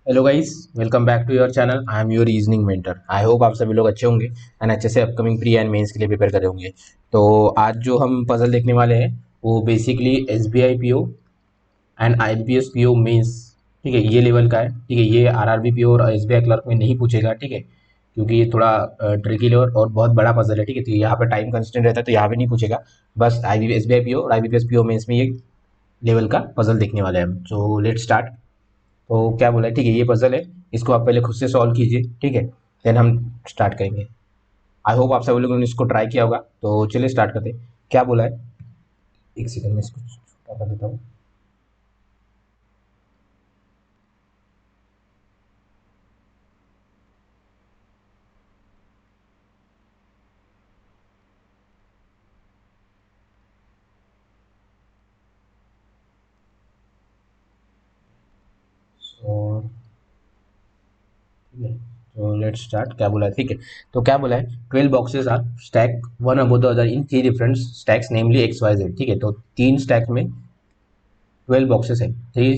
Hello guys, welcome back to your channel. I am your reasoning mentor. I hope आप सभी लोग अच्छे होंगे एंड अच्छे से अपकमिंग प्री एंड मेंस के लिए प्रिपेयर कर रहे होंगे। तो आज जो हम पजल देखने वाले हैं वो basically SBI PO and IBPS PO mains, ठीक है, ये लेवल का है। ठीक है, ये आरआरबी पीओ और एसबीआई क्लर्क में नहीं पूछेगा, ठीक है, क्योंकि ये थोड़ा ट्रिकी लेवल और बहुत बड़ा पजल है। ठीक है, तो यहाँ पे टाइम कंस्टेंट रहता है तो यहाँ पे नहीं पूछेगा। बस आई एसबीआई पीओ और आईबीपीएस पीओ मेंस में ये लेवल का पजल देखने वाले हैं हम। So let start. तो क्या बोला है, ठीक है, ये पजल है, इसको आप पहले खुद से सॉल्व कीजिए, ठीक है, देन हम स्टार्ट करेंगे। आई होप आप सभी लोगों ने इसको ट्राई किया होगा। तो चलिए स्टार्ट करते हैं। क्या बोला है, एक सेकंड में इसको छोटा कर देता हूँ। और ठीक है, तो लेट्स स्टार्ट। क्या बोला है, ठीक है, तो क्या बोला है, 12 boxes are stack one above the other in three different stacks namely X Y Z. ठीक है, तो तीन स्टैक में 12 बॉक्सेस है, थ्री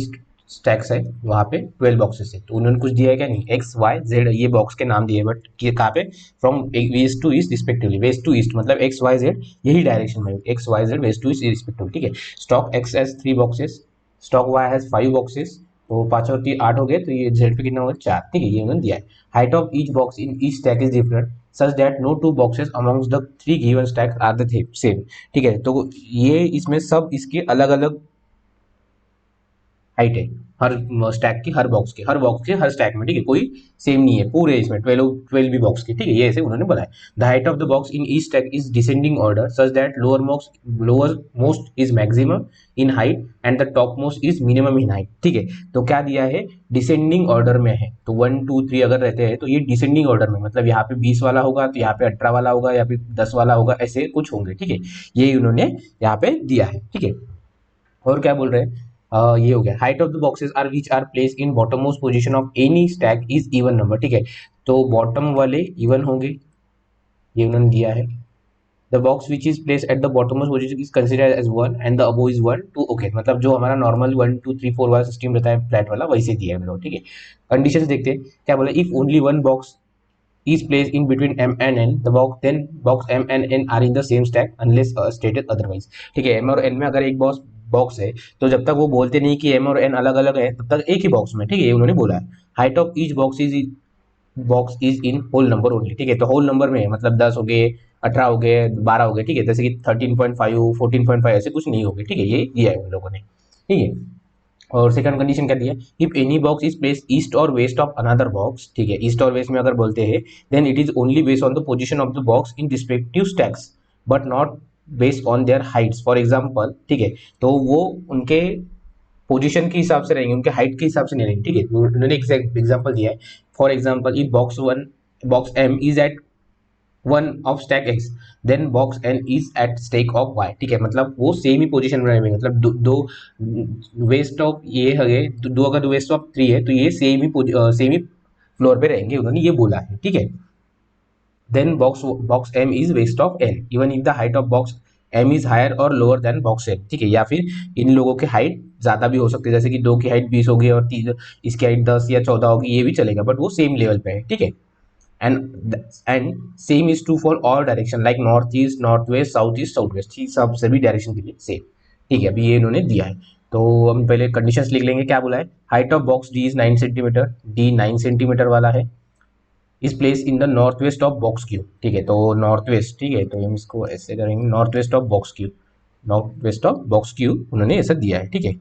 स्टैक्स है, वहाँ पे 12 बॉक्सेस है। तो उन्होंने कुछ दिया है क्या, नहीं, एक्स वाई जेड ये बॉक्स के नाम दिए, बट कहाँ पे, from west to east respectively. West to east मतलब एक्स वाई जेड यही डायरेक्शन में, X Y Z west to east respectively. ठीक है, stock X has 3 boxes, stock Y has 5 boxes. तो 5 और 3 8 हो गए, तो ये जेड पे कितना होगा, 4। ठीक है, ये उन्होंने दिया है। Height of each box in each stack is different such that no two boxes amongst the 3 given stacks are the same. ठीक है, तो ये इसमें सब इसके अलग अलग हाइट है, हर स्टैक की, हर बॉक्स के हर स्टैक में। ठीक है, कोई सेम नहीं है पूरे इसमें 12 भी बॉक्स की। ठीक है, ये ऐसे उन्होंने बनाया। The height of the box in each stack is descending order such that lower most is maximum in height and the top most is minimum in height. ठीक है, तो क्या दिया है, डिसेंडिंग ऑर्डर में है। तो 1 2 3 अगर रहते हैं तो ये डिसेंडिंग ऑर्डर में, मतलब यहाँ पे 20 वाला होगा तो यहाँ पे 18 वाला होगा, या फिर 10 वाला होगा, ऐसे कुछ होंगे। ठीक है, ये उन्होंने यहाँ पे दिया है। ठीक है, और क्या बोल रहे हैं, ये हो गया। Height of the boxes are which are place in bottom most position of any stack is even number. ठीक है, तो बॉटम वाले इवन होंगे, ये उन्होंने दिया है। The box which is place at the bottom most position is consider as 1 and the above is 1 2। Okay, मतलब जो हमारा नॉर्मल 1 2 3 4 वाला सिस्टम रहता है फ्लैट वाला, वैसे दिया है हम लोग। ठीक है, कंडीशन देखते हैं। क्या बोला, if only one box is placed in between m and n the box m and n are in the same stack unless stated otherwise। ठीक है, m और n में अगर एक बॉक्स है तो जब तक वो बोलते नहीं कि m और n अलग अलग है तब तक एक ही बॉक्स में। ठीक है, ये उन्होंने बोला है। Height of each box is in whole number only. ठीक है, तो होल नंबर में है, मतलब 10 हो गए, 18 हो गए, 12 हो गए। ठीक है, जैसे कि 13.5 14.5 ऐसे कुछ नहीं हो गए। ठीक है, ये दिया है उन लोगों ने। ठीक है, और सेकंड कंडीशन क्या दिया, if any box is place east और वेस्ट ऑफ अनदर बॉक्स। ठीक है, ईस्ट और वेस्ट में अगर बोलते हैं then it is only based on the position of the box in respective stacks but not based on their heights. For example, ठीक है, तो वो उनके पोजीशन के हिसाब से रहेंगे, उनके हाइट के हिसाब से नहीं रहेंगे। ठीक है, तो उन्होंने एग्जाम्पल दिया है। For example, if box M is at one of stack X then box N is at stack of Y. ठीक है, मतलब वो सेम ही पोजीशन में रहेंगे, मतलब दो वेस्ट ऑफ ये है, दो अगर वेस्ट ऑफ 3 है तो ये सेम ही फ्लोर पे रहेंगे, उन्होंने ये बोला है। ठीक है, then box M is west of N even if the height of box M is higher और लोअर देन बॉक्स एन। ठीक है, या फिर इन लोगों की हाइट ज्यादा भी हो सकती है, जैसे कि दो की हाइट 20 होगी और तीन इसकी हाइट 10 या 14 होगी, ये भी चलेगा, बट वो सेम लेवल पे है। ठीक है, and same is true for all direction like north east north west south east south west, सब सभी डायरेक्शन के लिए सेम। ठीक है, अभी ये इन्होंने दिया है। तो हम पहले कंडीशंस लिख लेंगे। क्या बोला है, height of box D is 9 centimetre, D 9 centimetre वाला है, इस place in the north west of box Q. ठीक है, तो नॉर्थ वेस्ट, ठीक है, तो हम इसको ऐसे करेंगे, north west of box Q, north west of box Q उन्होंने ऐसा दिया है। ठीक है,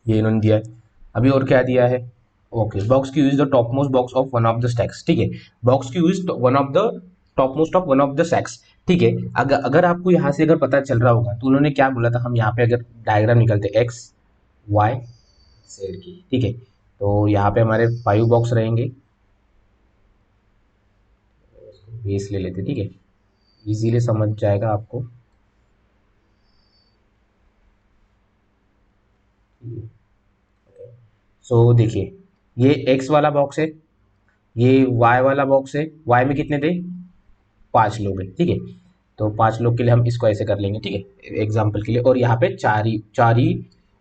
ये इन्होंने दिया है। अभी और क्या दिया है, okay, box Q is the top most box of one of the stacks. ठीक है, box Q is one of the top most of one of the stacks. ठीक है, अगर आपको यहाँ से अगर पता चल रहा होगा तो उन्होंने क्या बोला था, हम यहाँ पे अगर डायग्राम निकलते एक्स वाई जेड की। ठीक है, तो यहाँ पे हमारे 5 बॉक्स रहेंगे, बेस ले लेते। ठीक है, इजीली समझ जाएगा आपको। सो देखिए, ये एक्स वाला बॉक्स है, ये वाई वाला बॉक्स है। वाई में कितने थे, 5 लोग हैं। ठीक है, तो 5 लोग के लिए हम इसको ऐसे कर लेंगे। ठीक है, एग्जाम्पल के लिए, और यहाँ पे चार ही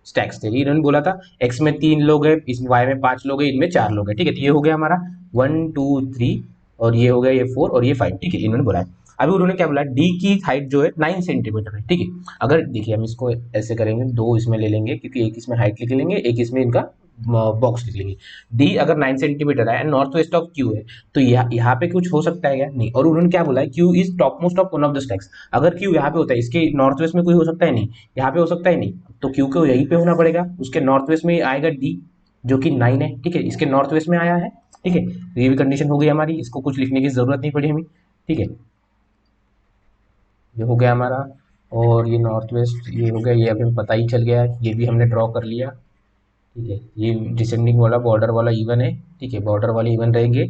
स्टैक्स थे। इन्होंने बोला था एक्स में 3 लोग है, इस वाई में 5 लोग है, इनमें 4 लोग है, ठीक है। तो ये हो गया हमारा 1 2 3 और ये हो गया ये 4 और ये 5, ठीक है, इन्होंने बोला है। अभी उन्होंने क्या बोला, डी की हाइट जो है 9 सेंटीमीटर है, ठीक है। अगर देखिए हम इसको ऐसे करेंगे, दो इसमें ले लेंगे क्योंकि एक इसमें हाइट लिख लेंगे, एक इसमें इनका बॉक्स लिख लेंगे। डी अगर 9 सेंटीमीटर है and north west of Q है, तो यहाँ पे कुछ हो सकता है क्या, नहीं। और उन्होंने क्या बोला है, Q is top most of one of the stacks. अगर क्यू यहाँ पे होता है, इसके नॉर्थ वेस्ट में कोई हो सकता है, नहीं। यहाँ पे हो सकता है, नहीं। तो क्यू को यहीं पे होना पड़ेगा, उसके नॉर्थ वेस्ट में आएगा डी जो कि 9 है, ठीक है, इसके नॉर्थ वेस्ट में आया है, ठीक है। तो ये भी कंडीशन हो गई हमारी, इसको कुछ लिखने की जरूरत नहीं पड़ी हमें, ठीक है। ये हो गया हमारा, और ये नॉर्थ वेस्ट ये हो गया, ये अभी पता ही चल गया, ये भी हमने ड्रॉ कर लिया, ठीक है। ये डिसेंडिंग वाला बॉर्डर वाला इवन है, ठीक है, बॉर्डर वाले इवन रहेंगे,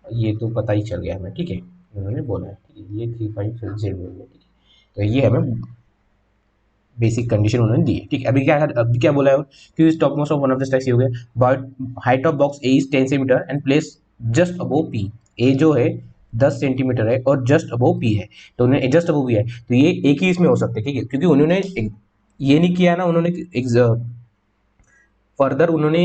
ये तो पता ही चल गया हमें, ठीक है, उन्होंने बोला है, ठीक है। ये 3 5 जेड में, ठीक है। तो ये हमें बेसिक कंडीशन उन्होंने दी है, ठीक है। अभी क्या बोला है कि is top most of one of the stacks, ये हो गया। But height of box A is 10 centimetre and place just above P. A जो है 10 सेंटीमीटर है और जस्ट अबोव पी है, तो उन्होंने जस्ट अबोव पी है, तो ये एक ही इसमें हो सकते हैं, ठीक है, क्योंकि उन्होंने ये नहीं किया ना, उन्होंने फर्दर उन्होंने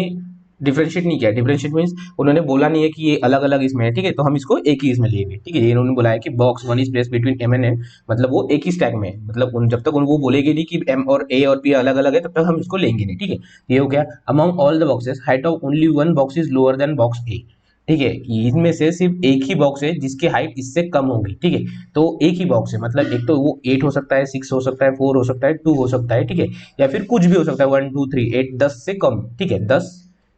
डिफरेंशिएट नहीं किया। डिफरेंशिएट मीन्स उन्होंने बोला नहीं है कि ये अलग अलग इसमें है, ठीक है, तो हम इसको एक ही इसमें लेंगे, ठीक है। ये उन्होंने बोला है कि box one is place between M and N, मतलब वो एक ही स्टैक में है, मतलब जब तक वो बोलेंगे नहीं कि एम और ए और पी अलग अलग है, तब तक हम इसको लेंगे नहीं, ठीक है। ये हो गया। Among all the boxes height of only one box is lower than box A, ठीक है। इनमें से सिर्फ एक ही बॉक्स है जिसकी हाइट इससे कम होगी, ठीक है। तो एक ही बॉक्स है, मतलब एक तो वो 8 हो सकता है, 6 हो सकता है, 4 हो सकता है, 2 हो सकता है, ठीक है, या फिर कुछ भी हो सकता है, 1 2 3 8 10 से कम, ठीक है, 10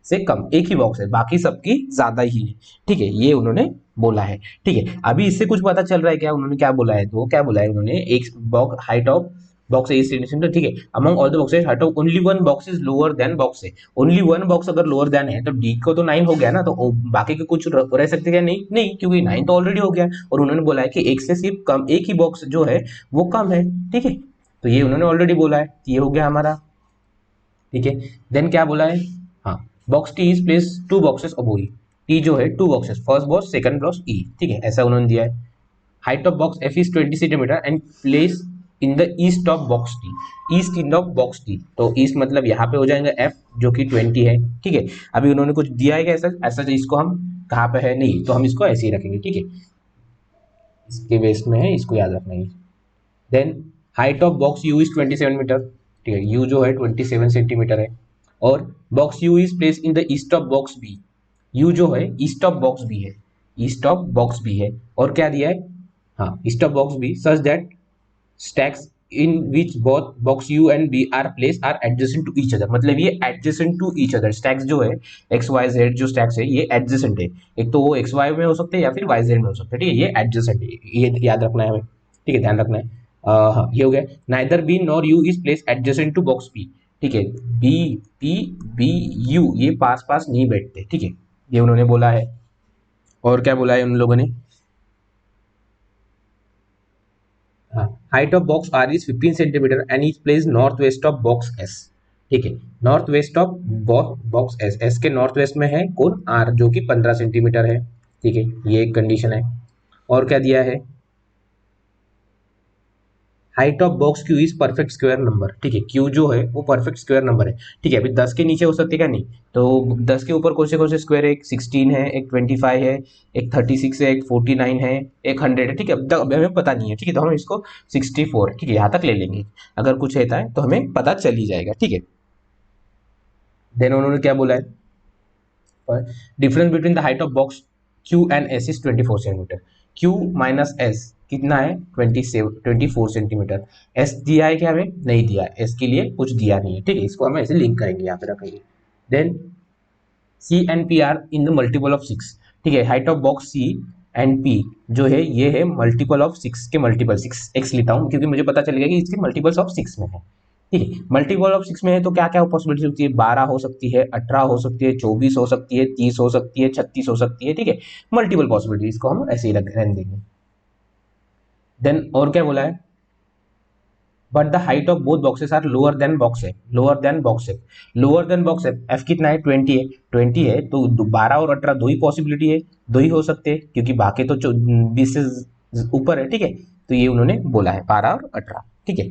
से कम एक ही बॉक्स है, बाकी सबकी ज्यादा ही है, ठीक है, ये उन्होंने बोला है, ठीक है। अभी इससे कुछ पता चल रहा है क्या, उन्होंने क्या बोला है, तो क्या बोला है उन्होंने, एक box height of box A centimetre, ठीक है। Among all the boxes height of only one box is lower than box A. Only one box अगर लोअर देन है तो डी को तो 9 हो गया ना, तो बाकी के कुछ रह सकते क्या, नहीं नहीं, क्योंकि 9 तो ऑलरेडी हो गया, और उन्होंने बोला है कि एक से सिर्फ कम एक ही बॉक्स जो है वो कम है, ठीक है। तो ये उन्होंने ऑलरेडी बोला है, ये हो गया हमारा, ठीक है। देन क्या बोला है, हाँ, box T is place 2 boxes above E. T जो है 2 boxes, first box second box E, ठीक है, ऐसा उन्होंने दिया है। Height of box F is 20 centimetre and place in the east of box T. East in of box T, तो east मतलब यहाँ पे हो जाएगा एफ जो कि 20 है, ठीक है। अभी उन्होंने कुछ दिया है क्या ऐसा, ऐसा इसको हम कहाँ पे है, नहीं, तो हम इसको ऐसे ही रखेंगे, ठीक है, इसके बेस में है, इसको याद रखना है। Then height of box U is 27 meter, ठीक है, यू जो है 27 सेंटीमीटर है, और box U is place in the east of box B. U जो है ईस्ट ऑफ बॉक्स बी है, ईस्ट ऑफ बॉक्स बी है, और क्या दिया है, हाँ, east of box B such that stacks in which both box U and B are place are adjacent to each other, मतलब ये adjacent to each other stacks जो है, एक्स वाई जेड जो स्टैक्स है ये एडजेसेंट है, एक तो वो एक्स वाई में हो सकते हैं या फिर वाई जेड में हो सकते हैं, ठीक है, ये एडजेसेंट है, ये याद रखना है हमें, ठीक है, ध्यान रखना है। हाँ, ये हो गया। Neither B nor U is place adjacent to box P, ठीक है, बी पी बी यू ये पास पास नहीं बैठते, ठीक है, ये उन्होंने बोला है। और क्या बोला है उन लोगों ने, हाँ, height of box R is 15 centimeter and is place north west of box S, ठीक है, north west of box S, S के नॉर्थ वेस्ट में है कौन, आर जो कि 15 सेंटीमीटर है, ठीक है, ये एक कंडीशन है। और क्या दिया है, height of box Q is perfect square number, ठीक है, क्यू जो है वो परफेक्ट स्क्वायर नंबर है, ठीक है। अभी 10 के नीचे हो सकती है क्या, नहीं, तो 10 के ऊपर कौन से स्क्वायर है, एक 16 है, एक 25 है, एक 36 है, एक 49 है, एक 100 है, ठीक है। अब हमें पता नहीं है, ठीक है, तो हम इसको 64, ठीक है, यहाँ तक ले लेंगे, अगर कुछ रहता है तो हमें पता चल ही जाएगा, ठीक है। देन उन्होंने क्या बोला है, difference between the height of box Q and S is 24 centimetre, Q minus S कितना है, 24 सेंटीमीटर। एस दिया है क्या, हमें नहीं दिया, एस के लिए कुछ दिया नहीं है, ठीक है, इसको हम ऐसे लिंक करेंगे, यहाँ पे रखेंगे। Then C and P are in the multiple of 6, ठीक है, height of box C and P जो है ये है मल्टीपल ऑफ 6 के मल्टीपल, 6x लेता हूँ क्योंकि मुझे पता चलेगा कि इसके मल्टीपल्स ऑफ 6 में है, ठीक है। मल्टीपल ऑफ 6 में है तो क्या क्या पॉसिबिलिटी होती है, 12 हो सकती है, 18 हो सकती है, 24 हो सकती है, 30 हो सकती है, 36 हो सकती है, ठीक है, मल्टीपल पॉसिबिलिटी, इसको हम ऐसे ही रहने देंगे। देन और क्या बोला है, but the height of both boxes are lower than box F, lower than box F, lower than box F, F कितना है, 20 है, 20 है, तो 12 और 18 दो ही पॉसिबिलिटी है, दो ही हो सकते हैं क्योंकि बाकी तो 20 से ऊपर है, ठीक है। तो ये उन्होंने बोला है 12 और 18, ठीक है,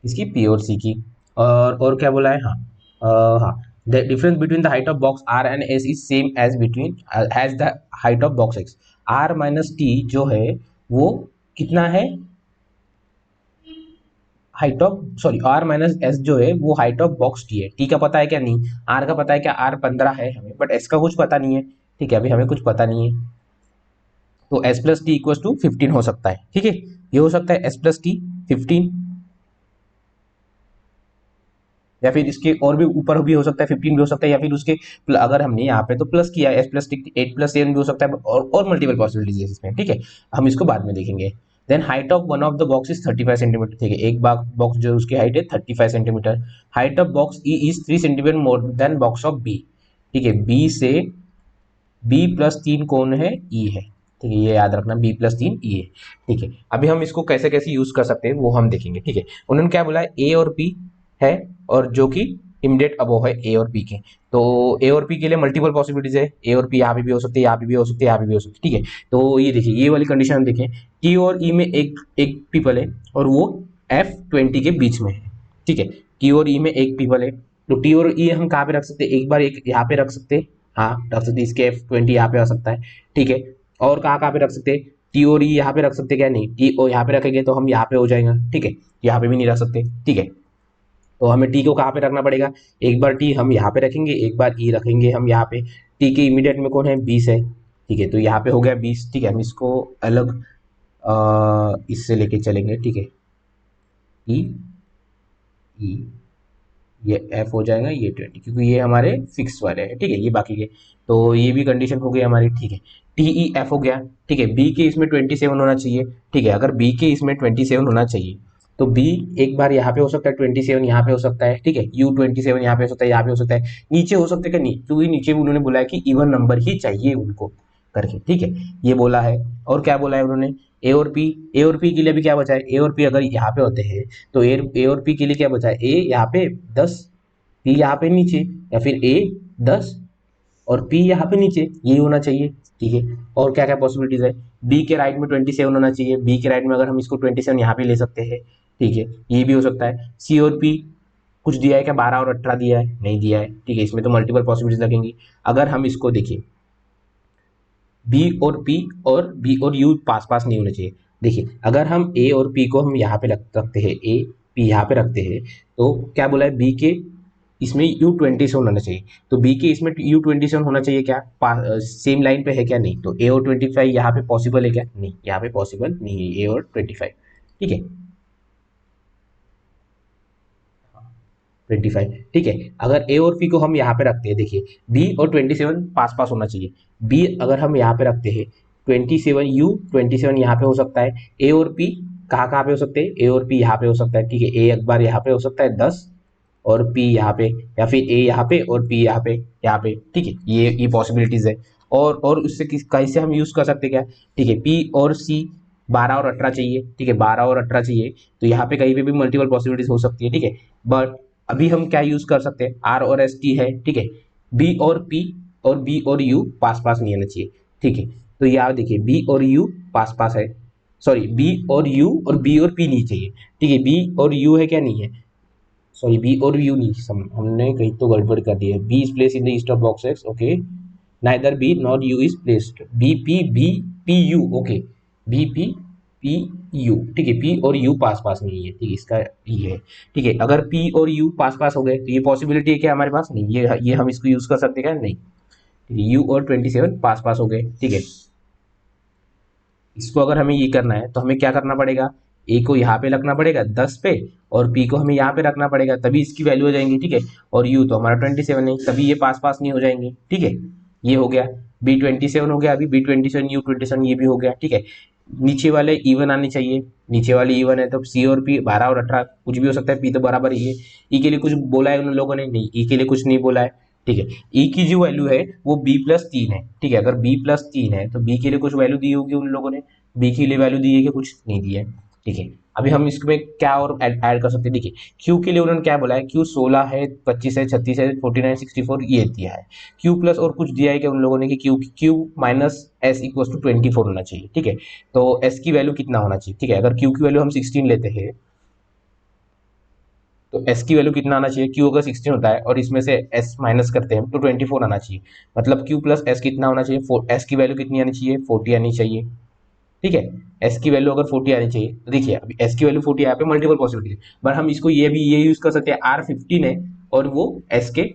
इसकी पी और सी की। और क्या बोला है, हाँ, हाँ, the difference between the height of box R and S is same as between has the height of box X. R minus T जो है वो कितना है, height of, sorry R minus S जो है वो हाइट ऑफ बॉक्स टी है। T का पता है क्या, नहीं। आर का पता है क्या, आर 15 है हमें, बट एस का कुछ पता नहीं है। ठीक है, अभी हमें कुछ पता नहीं है, तो S plus T equal to 15 हो सकता है। ठीक है, ये हो सकता है एस प्लस टी 15, या फिर इसके और भी ऊपर भी हो सकता है, 15 भी हो सकता है, या फिर उसके अगर हमने यहाँ पे तो प्लस किया एस प्लस टी 8 प्लस 7 भी हो सकता है, और मल्टीपल पॉसिबिलिटीज है इसमें। ठीक है, हम इसको बाद में देखेंगे। Then height of one of the box is 35 centimeter. ठीक है, एक बॉक्स जो उसकी हाइट है 35 centimeter. Height of box E is 3 centimeter more than box of B. ठीक है, बी से बी प्लस 3 कौन है, ई है। ठीक है, ये याद रखना, बी प्लस 3 ई है। ठीक है, अभी हम इसको कैसे कैसे यूज कर सकते हैं वो हम देखेंगे। ठीक है, उन्होंने क्या बोला है, ए और पी है, और जो कि इमीडिएट अबोव है ए और पी के। तो ए और पी के लिए मल्टीपल पॉसिबिलिटीज है, ए और पी यहाँ पे भी हो सकते हैं, यहाँ पे भी हो सकते हैं, यहाँ पे भी हो सकते हैं। ठीक है, तो ये देखिए, ये वाली कंडीशन हम देखें, टी और ई में एक एक पीपल है और वो F20 के बीच में है। ठीक है, टी और ई में एक पीपल है, तो टी और ई हम कहाँ पे रख सकते हैं, एक बार एक यहाँ पे रख सकते हैं, हाँ रख सकते हैं, इसके F20 यहाँ पे आ सकता है। ठीक है, और कहाँ कहाँ पे रख सकते हैं, टी और ई यहाँ पे रख सकते हैं क्या, नहीं, टी और यहाँ पे रखेंगे तो हम यहाँ पे हो जाएगा। ठीक है, यहाँ पे भी नहीं रख सकते। ठीक है, तो हमें टी को कहाँ पे रखना पड़ेगा, एक बार टी हम यहाँ पे रखेंगे, एक बार ई रखेंगे हम यहाँ पे। टी के इमीडिएट में कौन है, 20 है। ठीक है, तो यहाँ पे हो गया 20। ठीक है, हम इसको अलग इससे लेके चलेंगे। ठीक है, ई ई ये एफ हो जाएगा, ये 20, क्योंकि ये हमारे फिक्स वाले हैं। ठीक है, ये बाकी के, तो ये भी कंडीशन हो गई हमारी। ठीक है, टी ई एफ हो गया। ठीक है, बी के इसमें 27 होना चाहिए। ठीक है, अगर बी के इसमें 27 होना चाहिए तो बी एक बार यहाँ पे हो सकता है, 27 यहाँ पे हो सकता है। ठीक है, यू 27 यहाँ पे हो सकता है, यहाँ पे हो सकता है, नीचे हो सकता है कि नहीं, क्योंकि नीचे भी उन्होंने बोला है कि इवन नंबर ही चाहिए उनको करके। ठीक है, ये बोला है। और क्या बोला है उन्होंने, ए और पी, ए और पी के लिए भी क्या बचा है, ए और पी अगर यहाँ पे होते हैं तो ए और पी के लिए क्या बचा है, ए यहाँ पे 10, पी यहाँ पे नीचे, या फिर ए 10 और पी यहाँ पे नीचे, यही होना चाहिए। ठीक है, और क्या क्या पॉसिबिलिटीज है, बी के राइट में 27 होना चाहिए, बी के राइट में अगर हम इसको 27 यहाँ पे ले सकते हैं। ठीक है, ये भी हो सकता है। सी और पी कुछ दिया है क्या, 12 और 18 दिया है, नहीं दिया है। ठीक है, इसमें तो मल्टीपल पॉसिबिलिटीज लगेंगी। अगर हम इसको देखिए, बी और पी और बी और यू पास पास नहीं होने चाहिए। देखिए, अगर हम ए और पी को हम यहाँ पे रखते हैं, ए पी यहाँ पे रखते हैं, तो क्या बोला है, बी के इसमें U27 होना चाहिए, तो बी के इसमें U27 होना चाहिए क्या, सेम लाइन पे है क्या, नहीं, तो ए और 25 यहाँ पे पॉसिबल है क्या, नहीं, यहाँ पे पॉसिबल नहीं है ए और 25। ठीक है, 25। ठीक है, अगर ए और पी को हम यहाँ पे रखते हैं, देखिए बी और 27 पास पास होना चाहिए, बी अगर हम यहाँ पे रखते हैं 27, यू 27 यहाँ पे हो सकता है, ए और पी कहाँ कहाँ पे हो सकते हैं, ए और पी यहाँ पे हो सकता है। ठीक है, ए एक बार यहाँ पे हो सकता है 10 और पी यहाँ पे, या फिर ए यहाँ पे और पी यहाँ पे, यहाँ पे। ठीक है, ये पॉसिबिलिटीज है। और उससे कैसे हम यूज कर सकते हैं क्या, ठीक है, पी और सी 12 और 18 चाहिए। ठीक है, 12 और 18 चाहिए, तो यहाँ पे कहीं पे भी मल्टीपल पॉसिबिलिटीज हो सकती है। ठीक है, बट अभी हम क्या यूज कर सकते हैं, आर और एस टी है। ठीक है, बी और पी और बी और यू पास पास नहीं आना चाहिए। ठीक है, तो यहाँ देखिए बी और यू पास पास है, सॉरी बी और यू और बी और पी नहीं चाहिए। ठीक है, बी और यू है क्या, नहीं है, सॉरी बी और यू नहीं, हमने कहीं तो गड़बड़ कर दी है। B is place in the east of box X, okay, neither B not U is placed, B P U, okay, B P U. ठीक है, पी और यू पास पास नहीं है। ठीक है, इसका ये है। ठीक है, अगर पी और यू पास पास हो गए तो ये पॉसिबिलिटी है क्या हमारे पास, नहीं, ये हम इसको यूज कर सकते हैं क्या, नहीं। ठीक है, यू और 27 पास पास हो गए। ठीक है, इसको अगर हमें ये करना है तो हमें क्या करना पड़ेगा, ए को यहाँ पे रखना पड़ेगा 10 पे, और पी को हमें यहाँ पे रखना पड़ेगा, तभी इसकी वैल्यू हो जाएंगी। ठीक है, और यू तो हमारा 27 है, तभी ये पास पास नहीं हो जाएंगे। ठीक है, ये हो गया, बी 27 हो गया, अभी बी 27 यू 27 ये भी हो गया। ठीक है, नीचे वाले इवन आने चाहिए, नीचे वाले इवन है तो सी और पी 12 और 18 कुछ भी हो सकता है, पी तो बराबर ही है। ई के लिए कुछ बोला है उन लोगों ने, नहीं, ई के लिए कुछ नहीं बोला है। ठीक है, ई की जो वैल्यू है वो B+3 है। ठीक है, अगर B+3 है तो बी के लिए कुछ वैल्यू दी होगी उन लोगों ने, बी के लिए वैल्यू दी है कि कुछ नहीं दी है। ठीक है, अभी हम इसमें क्या और ऐड कर सकते हैं, देखिए क्यू के लिए उन्होंने क्या बोला है, क्यू 16 है, 25 है, 36 है, 49, 64 ये दिया है। क्यू प्लस और कुछ दिया है कि उन लोगों ने कि Q minus S equal to 24 होना चाहिए। ठीक है, तो एस की वैल्यू कितना होना चाहिए, ठीक है, अगर क्यू की वैल्यू हम 16 लेते हैं, तो एस की वैल्यू कितना आना चाहिए, क्यू अगर 16 होता है और इसमें से एस माइनस करते हैं तो 24 आना चाहिए, मतलब क्यू प्लस एस कितना होना चाहिए, एस की वैल्यू कितनी आनी चाहिए, 40 आनी चाहिए। ठीक है, एस की वैल्यू अगर 40 आनी चाहिए तो देखिए अभी एस की वैल्यू 40 यहाँ पे मल्टीपल पॉसिबिलिटी है, बट हम इसको ये भी ये यूज कर सकते हैं, R15 है और वो एस के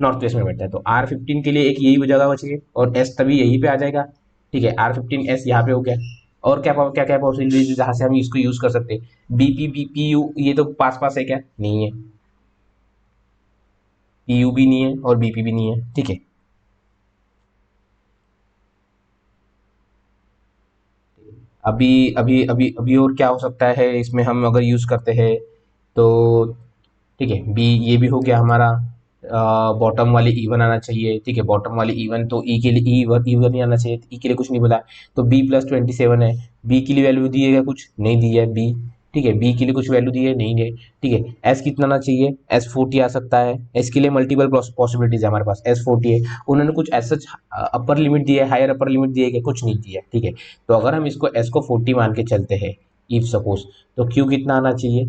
नॉर्थ वेस्ट में बैठता है, तो R15 के लिए एक यही जगह बचेगी और एस तभी यहीं पे आ जाएगा। ठीक है, R15 एस यहाँ पे हो गया। और क्या क्या क्या पॉसिबिलिटी जहाँ से हम इसको यूज कर सकते हैं, बीपी बीपीयू, ये तो पास पास है क्या, नहीं है, पीयू भी नहीं है और बीपी भी नहीं है। ठीक है, अभी अभी अभी अभी और क्या हो सकता है इसमें हम अगर यूज करते हैं तो, ठीक है, बी ये भी हो गया हमारा, बॉटम वाले इवन आना चाहिए। ठीक है, बॉटम वाले इवन, तो ई के लिए ई वन ही आना चाहिए, ई के लिए कुछ नहीं बोला, तो बी प्लस 27 है। बी के लिए वैल्यू दी है क्या, कुछ नहीं दी है बी। ठीक है, बी के लिए कुछ वैल्यू दी है, नहीं है। ठीक है, एस कितना आना चाहिए, एस 40 आ सकता है, एस के लिए मल्टीपल पॉसिबिलिटीज है हमारे पास, एस 40 है। उन्होंने कुछ एस सच अपर लिमिट दी है, हायर अपर लिमिट दी है क्या, कुछ नहीं दी है। ठीक है, तो अगर हम इसको एस को 40 मान के चलते हैं, इफ सपोज, तो क्यू कितना आना चाहिए,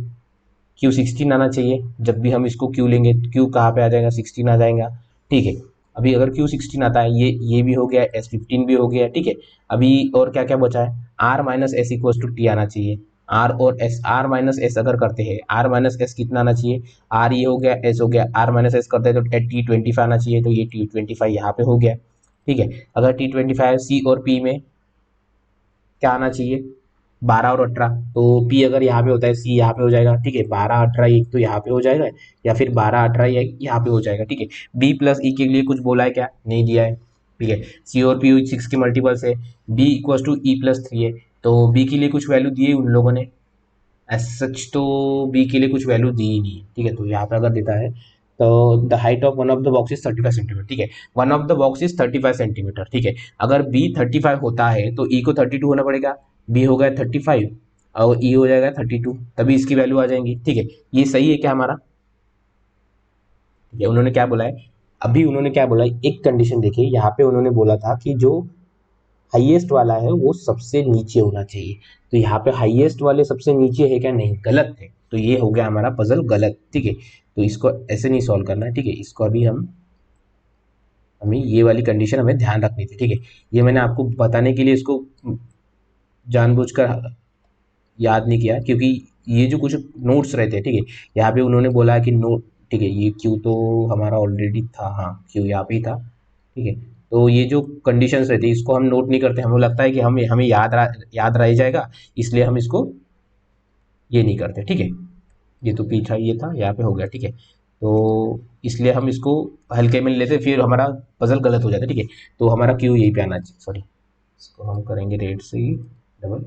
क्यू 16 आना चाहिए। जब भी हम इसको क्यू लेंगे क्यू कहाँ पे आ जाएगा, 16 आ जाएगा। ठीक है, अभी अगर क्यू 16 आता है, ये भी हो गया, एस 15 भी हो गया। ठीक है, अभी और क्या क्या बचा है, R minus S equal to T आना चाहिए। आर और एस, आर माइनस एस अगर करते हैं, आर माइनस एस कितना आना चाहिए, आर ये हो गया, एस हो गया, आर माइनस एस करते हैं तो टी 25 आना चाहिए, तो ये टी 25 यहाँ पे हो गया। ठीक है, अगर टी 25 सी और पी में क्या आना चाहिए, 12 और 18, तो पी अगर यहाँ पे होता है सी यहाँ पे हो जाएगा। ठीक है, 12 18 एक तो यहाँ पे हो जाएगा, या फिर 12 18 यहाँ पे हो जाएगा। ठीक है, बी प्लस ई के लिए कुछ बोला है क्या, नहीं दिया है। ठीक है, सी और पी 6 के मल्टीपल्स है, B equal to E plus 3 है, तो बी के लिए कुछ वैल्यू दी है उन लोगों ने, एज सच तो बी के लिए कुछ वैल्यू दी ही नहीं है। ठीक है, तो यहाँ पे अगर देता है तो the height of one of the box is 35 centimeter. ठीक है, one of the box is 35 centimeter. ठीक है, अगर बी 35 होता है तो ई को 32 होना पड़ेगा, बी हो गया 35 और ई हो जाएगा 32, तभी इसकी वैल्यू आ जाएंगी। ठीक है, ये सही है क्या हमारा। ठीक है, उन्होंने क्या बोला है, अभी उन्होंने क्या बोला है, एक कंडीशन देखिए, यहाँ पे उन्होंने बोला था कि जो हाईएस्ट वाला है वो सबसे नीचे होना चाहिए, तो यहाँ पे हाईएस्ट वाले सबसे नीचे है क्या, नहीं, गलत है, तो ये हो गया हमारा पजल गलत। ठीक है, तो इसको ऐसे नहीं सॉल्व करना है। ठीक है, इसको अभी हमें ये वाली कंडीशन हमें ध्यान रखनी थी। ठीक है, ये मैंने आपको बताने के लिए इसको जानबूझकर याद नहीं किया, क्योंकि ये जो कुछ नोट्स रहते हैं, ठीक है, यहाँ पे उन्होंने बोला है कि नोट, ठीक है, ये क्यू तो हमारा ऑलरेडी था, हाँ क्यू यहाँ पे ही था। ठीक है, तो ये जो कंडीशंस रहती है इसको हम नोट नहीं करते, हमें लगता है कि हमें हमें याद रह जाएगा, इसलिए हम इसको ये नहीं करते। ठीक है, ये तो पीछा ये था, यहाँ पे हो गया। ठीक है, तो इसलिए हम इसको हल्के में लेते, फिर हमारा पजल गलत हो जाता है। ठीक है, तो हमारा क्यू यही पे आना चाहिए, सॉरी, इसको हम करेंगे रेड से ही डबल।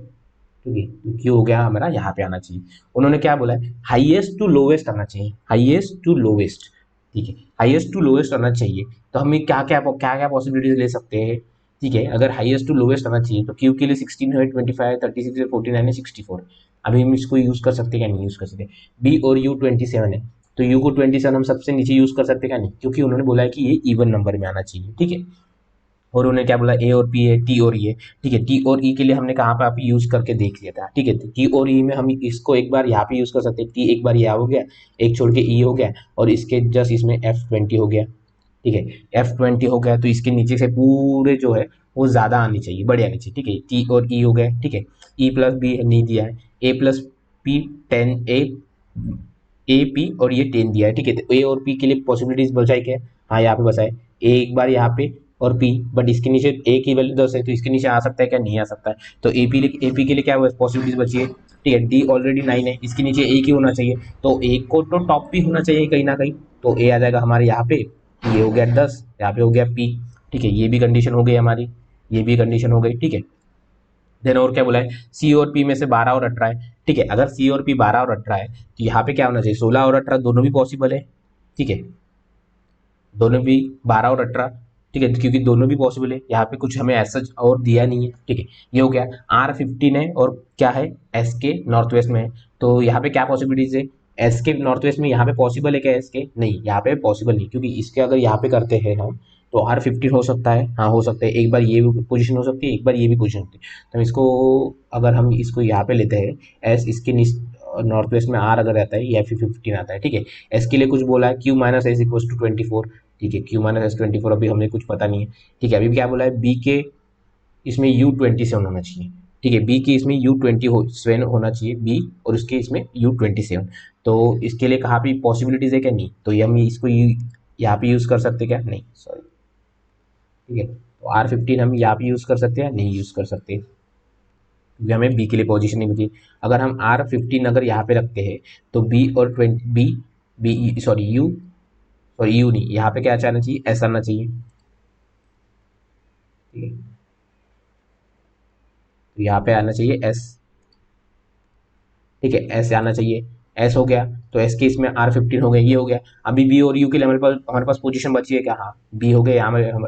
ठीक है, तो क्यू हो गया हमारा यहाँ पे आना चाहिए। उन्होंने क्या बोला है, हाईएस्ट टू लोवेस्ट आना चाहिए, हाईएस्ट टू लोवेस्ट। ठीक है, हाईएस्ट टू लोवेस्ट आना चाहिए, तो हमें क्या क्या पॉसिबिलिटीज ले सकते हैं। ठीक है, अगर हाईएस्ट टू लोवेस्ट आना चाहिए तो क्यू के लिए 16 है, 25 है, 36 है, 49 है, 64। अभी हम इसको यूज कर सकते हैं क्या, नहीं यूज कर सकते। बी और यू 27 है, तो यू को 27 हम सबसे नीचे यूज कर सकते हैं क्या, नहीं, क्योंकि उन्होंने बोला है कि ये इवन नंबर में आना चाहिए। ठीक है, और उन्होंने क्या बोला, ए और पी है, टी और ई है। ठीक है, टी और ई के लिए हमने कहाँ पे आप यूज करके देख लिया था। ठीक है, टी और ई में हम इसको एक बार यहाँ पे यूज कर सकते हैं, टी एक बार यहाँ हो गया, एक छोड़ के ई हो गया, और इसके जस्ट इसमें F20 हो गया। ठीक है, F20 हो गया तो इसके नीचे से पूरे जो है वो ज्यादा आनी चाहिए, बड़े आनी चाहिए। ठीक है, टी और ई हो गए। ठीक है, ई प्लस बी नहीं दिया है, ए प्लस पी 10, ए पी और ये 10 दिया है। ठीक है, तो ए और पी के लिए पॉसिबिलिटीज बचाई क्या है, हाँ यहाँ पे बचा है, ए एक बार यहाँ पे और पी, बट इसके नीचे ए की वैल्यू 10 है तो इसके नीचे आ सकता है क्या, नहीं आ सकता है, तो एपी के लिए क्या पॉसिबिलिटीज बची है। ठीक है, डी ऑलरेडी 9 है, इसके नीचे ए की होना चाहिए, तो ए को तो टॉप भी होना चाहिए कहीं ना कहीं, तो ए आ जाएगा हमारे यहाँ पे, ये हो गया 10, यहाँ पे हो गया पी। ठीक है, ये भी कंडीशन हो गई हमारी, ये भी कंडीशन हो गई। ठीक है, देन और क्या बोला है, सी और पी में से 12 और 18 है। ठीक है, अगर सी और पी 12 और 18 है तो यहाँ पे क्या होना चाहिए, 16 और 18 दोनों भी पॉसिबल है। ठीक है, दोनों भी 12 और 18। ठीक है, क्योंकि दोनों भी पॉसिबल है, यहाँ पे कुछ हमें ऐसा और दिया नहीं है। ठीक है, ये हो गया, R15 है और क्या है, एस के नॉर्थ वेस्ट में है, तो यहाँ पे क्या पॉसिबिलिटीज है, एस के नॉर्थ वेस्ट में यहाँ पे पॉसिबल है क्या, एस के नहीं, यहाँ पे पॉसिबल नहीं, क्योंकि इसके अगर यहाँ पे करते हैं हम तो R15 हो सकता है, हाँ हो सकता है, एक बार ये भी पोजीशन हो सकती है, एक बार ये भी पोजीशन होती है, तो इसको अगर हम इसको यहाँ पे लेते हैं एस, इसके नॉर्थ वेस्ट में आर अगर रहता है या फिर 15 आता है, ठीक है। एस के लिए कुछ बोला है Q minus S equal to 24, ठीक है। क्यू माइनस एस 24 अभी हमें कुछ पता नहीं है, ठीक है। अभी क्या बोला है, बी के इसमें यू 27 होना चाहिए, ठीक है। बी की इसमें यू 27 होना चाहिए बी, और उसके इसमें यू 27। तो इसके लिए कहाँ पे पॉसिबिलिटीज है क्या, नहीं। तो ये हम इसको यहाँ पे यूज़ कर सकते क्या, नहीं, सॉरी, ठीक है। तो R15 हम यहाँ पे यूज़ कर सकते हैं, नहीं यूज़ कर सकते, क्योंकि हमें बी के लिए पोजीशन नहीं मिलती। अगर हम R15 अगर यहाँ पे रखते हैं तो बी और 20 B B sorry U, sorry U नहीं, यहाँ पे क्या आना चाहिए, एस आना चाहिए, ठीक है। तो यहाँ पे आना चाहिए एस, ठीक है, एस आना चाहिए। एस हो गया तो एस के इसमें R15 हो गया, ये हो गया। अभी बी और यू के लिए हमारे पास पोजीशन बची है क्या, हाँ, बी हो गया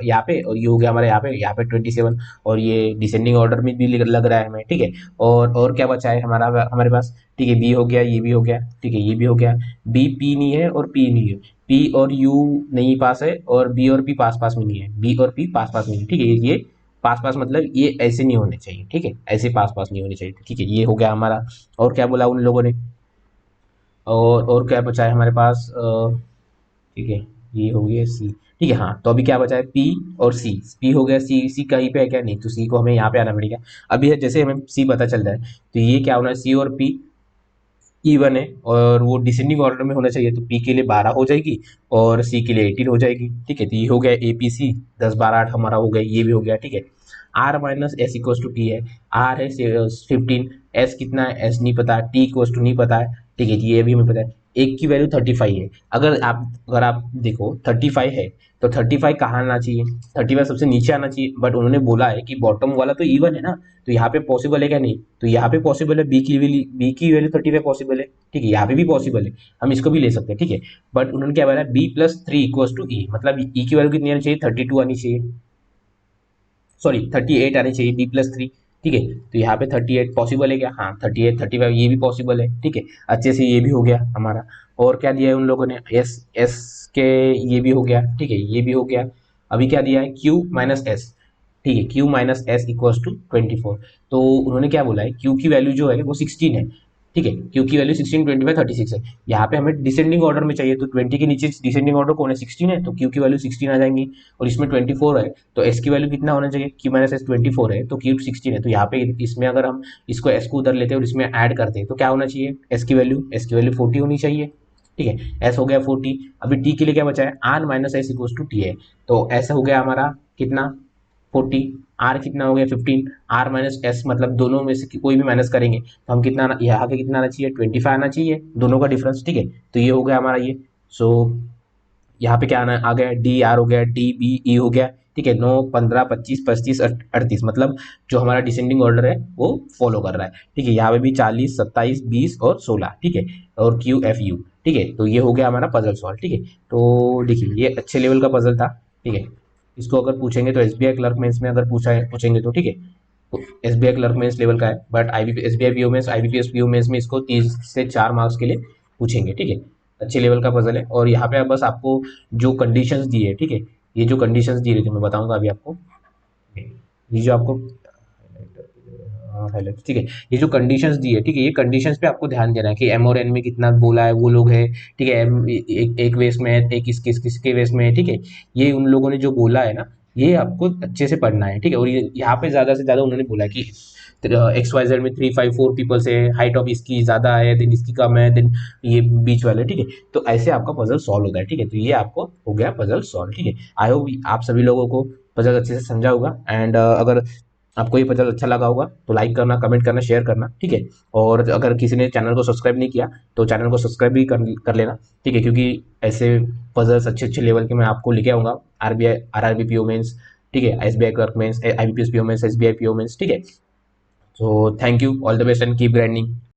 यहाँ पे, और यू हो गया हमारे यहाँ पे 27, और ये डिसेंडिंग ऑर्डर में भी लग रहा है हमें, ठीक है। और क्या बचा है हमारे पास, ठीक है। बी हो गया, ये भी हो गया, ठीक है, ये भी हो गया। बी पी नहीं है और पी नहीं है, पी और यू नहीं पास है, और बी और पी पास पास में नहीं है, बी और पी पास पास में नहीं, ठीक है। ये पास पास मतलब ये ऐसे नहीं होने चाहिए, ठीक है, ऐसे पास पास नहीं होने चाहिए, ठीक है। ये हो गया हमारा। और क्या बोला उन लोगों ने, और क्या बचा है हमारे पास, ठीक है, ये हो गया सी, ठीक है। हाँ, तो अभी क्या बचा है, पी और सी। पी हो गया, सी सी कहीं पे है क्या, नहीं, तो सी को हमें यहाँ पे आना पड़ेगा। अभी जैसे हमें सी पता चल रहा है, तो ये क्या होना है, सी और पी इवन है, और वो डिसेंडिंग ऑर्डर में होना चाहिए, तो पी के लिए 12 हो जाएगी और सी के लिए 18 हो जाएगी, ठीक है। तो ये हो गया ए पी सी, 10 12 8 हमारा हो गया, ये भी हो गया, ठीक है। R minus S equal to T है, आर है 15, एस कितना है, एस नहीं पता, टी इक्वल टू नहीं पता है, ठीक है, ये भी हमें पता है। एक की वैल्यू 35 है, अगर आप देखो 35 है, तो 35 कहाँ आना चाहिए, 35 सबसे नीचे आना चाहिए, बट उन्होंने बोला है कि बॉटम वाला तो इवन है ना, तो यहाँ पे पॉसिबल है क्या, नहीं। तो यहाँ पे पॉसिबल है, बी की वैल्यू 35 पॉसिबल है, ठीक है। यहाँ पे भी पॉसिबल है, हम इसको भी ले सकते हैं, ठीक है। बट उन्होंने क्या बोला, B+3 इक्वल टू ई, मतलब ई की वैल्यू कितनी आनी चाहिए, 32 आनी चाहिए, सॉरी 38 आनी चाहिए, B+3, ठीक है। तो यहाँ पे 38 पॉसिबल है क्या, हाँ, 38 35 ये भी पॉसिबल है, ठीक है। अच्छे से ये भी हो गया हमारा। और क्या दिया है उन लोगों ने, एस एस के, ये भी हो गया, ठीक है, ये भी हो गया। अभी क्या दिया है, क्यू माइनस एस, ठीक है, Q minus S equals to 24। तो उन्होंने क्या बोला है, क्यू की वैल्यू जो है वो 16 है, ठीक है। क्यू की वैल्यू 16 25 36 है। यहाँ पे हमें डिसेंडिंग ऑर्डर में चाहिए, तो 20 के नीचे डिसेंडिंग ऑर्डर कौन है, 16 है, तो क्यू की वैल्यू 16 आ जाएंगी। और इसमें 24 है, तो एस की वैल्यू कितना होना चाहिए, क्यू माइनस एस 24 है, तो क्यू 16 है, तो यहाँ पे इसमें अगर हम इसको एस को उधर लेते हैं और इसमें ऐड करते हैं, तो क्या होना चाहिए, एस की वैल्यू 40 होनी चाहिए, ठीक है। एस हो गया 40। अभी टी के लिए क्या बचा है, R minus S equal to T है, तो ऐसा हो गया हमारा कितना, 40। आर कितना हो गया, 15। आर माइनस एस मतलब दोनों में से कोई भी माइनस करेंगे, तो हम कितना यहाँ पे कितना आना चाहिए, 25 आना चाहिए, दोनों का डिफरेंस, ठीक है। तो ये हो गया हमारा ये। सो यहाँ पे क्या आना आ गया, डी आर हो गया, डी बी ई हो गया, ठीक है। 9 15 25 25 38, मतलब जो हमारा डिसेंडिंग ऑर्डर है वो फॉलो कर रहा है, ठीक है। यहाँ पे भी 40 27 20 और 16, ठीक है, और क्यू एफ यू, ठीक है। तो ये हो गया हमारा पजल सॉल्व, ठीक है। तो देखिए ये अच्छे लेवल का पजल था, ठीक है। इसको अगर पूछेंगे तो S B I clerk mains में अगर पूछेंगे तो, ठीक है, तो S B I clerk mains level का है, but S B I P O mains, I B P S P O mains में इसको 3 से 4 मार्क्स के लिए पूछेंगे, ठीक है। अच्छे लेवल का पजल है। और यहाँ पे बस आपको जो कंडीशंस दी है, ठीक है, ये जो कंडीशंस दी रही थी मैं बताऊंगा अभी आपको, ये जो आपको हाईलाइट, ठीक है, ये जो कंडीशंस दी है, ठीक है, ये कंडीशंस पे आपको ध्यान देना है कि एम और एन में कितना बोला है वो लोग है, ठीक है। एम एक वेस में है, एक किसके वेस में है, ठीक है। ये उन लोगों ने जो बोला है ना, ये आपको अच्छे से पढ़ना है, ठीक है। और ये यहाँ पे ज्यादा से ज्यादा उन्होंने बोला है कि XYZ में 3 5 4 पीपल से हाइट ऑफ इसकी ज्यादा है, देन इसकी कम है, देन ये बीच वाले, ठीक है। तो ऐसे आपका पजल सॉल्व होता है, ठीक है। तो ये आपको हो गया पजल सॉल्व, ठीक है। आई होप आप सभी लोगों को पजल अच्छे से समझा होगा। एंड अगर आपको ये पजल अच्छा लगा होगा तो लाइक करना, कमेंट करना, शेयर करना, ठीक है। और अगर किसी ने चैनल को सब्सक्राइब नहीं किया तो चैनल को सब्सक्राइब भी कर लेना, ठीक है, क्योंकि ऐसे पजल्स अच्छे अच्छे लेवल के मैं आपको लेके आऊँगा। RBI RRB PO मेंस, ठीक है, SBI clerk mains, IBPS PO mains, SBI PO mains, ठीक है। So thank you, all the best and keep grinding.